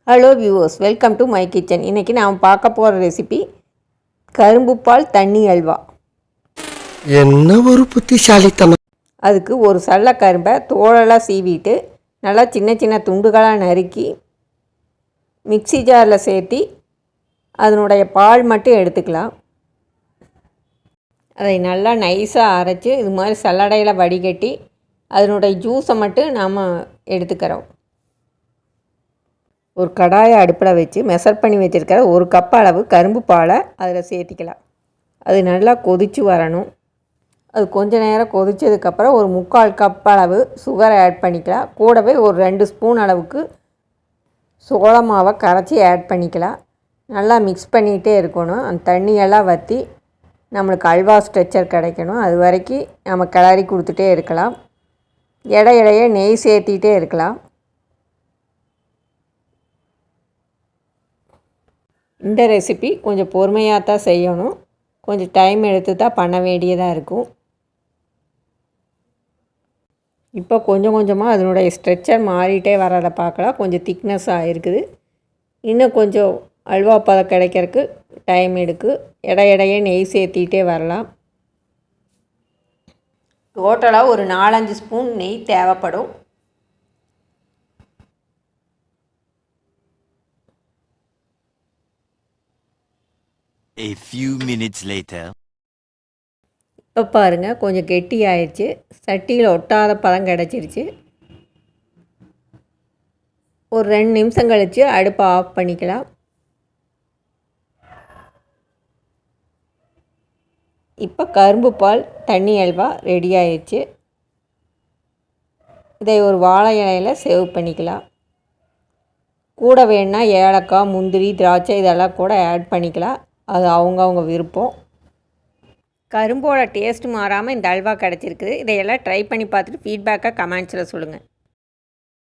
Hello viewers, welcome to my kitchen. இன்றைக்கி நாம் பார்க்க போகிற ரெசிபி கரும்பு பால் தண்ணி அல்வா. என்ன ஒரு புத்திசாலித்தனம்! அதுக்கு ஒரு சல்ல கரும்பை தோலெல்லாம் சீவிட்டு நல்லா சின்ன சின்ன துண்டுகளாக நறுக்கி மிக்சி ஜாரில் சேர்த்தி அதனுடைய பால் மட்டும் எடுத்துக்கலாம். அதை நல்லா நைஸாக அரைச்சி இது மாதிரி சல்லடையில் வடிகட்டி அதனுடைய ஜூஸை மட்டும் நாம் எடுத்துக்கிறோம். ஒரு கடாயை அடுப்பில் வச்சு மெஷர் பண்ணி வச்சுருக்கிற ஒரு கப் அளவு கரும்பு பாலை அதில் சேர்த்திக்கலாம். அது நல்லா கொதித்து வரணும். அது கொஞ்சம் நேரம் கொதித்ததுக்கப்புறம் ஒரு 3/4 கப் அளவு சுகரை ஆட் பண்ணிக்கலாம். கூடவே ஒரு 2 ஸ்பூன் அளவுக்கு சோள மாவை கரைச்சி ஆட் பண்ணிக்கலாம். நல்லா மிக்ஸ் பண்ணிகிட்டே இருக்கணும். அந்த தண்ணியெல்லாம் வற்றி நம்மளுக்கு அல்வா ஸ்ட்ரெச்சர் கிடைக்கணும். அது வரைக்கும் நம்ம கிளறி கொடுத்துட்டே இருக்கலாம். இடையிடையே நெய் சேர்த்திட்டே இருக்கலாம். இந்த ரெசிபி கொஞ்சம் பொறுமையாக தான் செய்யணும். கொஞ்சம் டைம் எடுத்து தான் பண்ண வேண்டியதாக இருக்கும். இப்போ கொஞ்சம் கொஞ்சமாக அதனுடைய ஸ்ட்ரெச்சர் மாறிட்டே வரதை பார்க்கலாம். கொஞ்சம் திக்னஸாக இருக்குது. இன்னும் கொஞ்சம் அல்வா பதம் கிடைக்கிறதுக்கு டைம் எடுக்கும். இடையிடையே நெய் சேர்த்திட்டே வரலாம். டோட்டலாக ஒரு 4-5 ஸ்பூன் நெய் தேவைப்படும். A few minutes later. இப்போ பாருங்கள், கொஞ்சம் கெட்டி ஆயிடுச்சு. சட்டியில் ஒட்டாத பதம் கிடச்சிருச்சு. ஒரு 2 நிமிஷம் கழித்து அடுப்பை ஆஃப் பண்ணிக்கலாம். இப்போ கரும்பு பால் தண்ணி அல்வா ரெடி ஆயிடுச்சு. இதை ஒரு வாழை இலையில் சேவ் பண்ணிக்கலாம். கூட வேணுன்னா ஏலக்காய், முந்திரி, திராட்சை இதெல்லாம் கூட ஆட் பண்ணிக்கலாம். அது அவங்கவுங்க விருப்பம். கரும்போட டேஸ்ட் மாறாமல் இந்த அல்வா கிடச்சிருக்குது. இதையெல்லாம் ட்ரை பண்ணி பார்த்துட்டு ஃபீட்பேக்காக கமெண்ட்ஸில் சொல்லுங்கள்.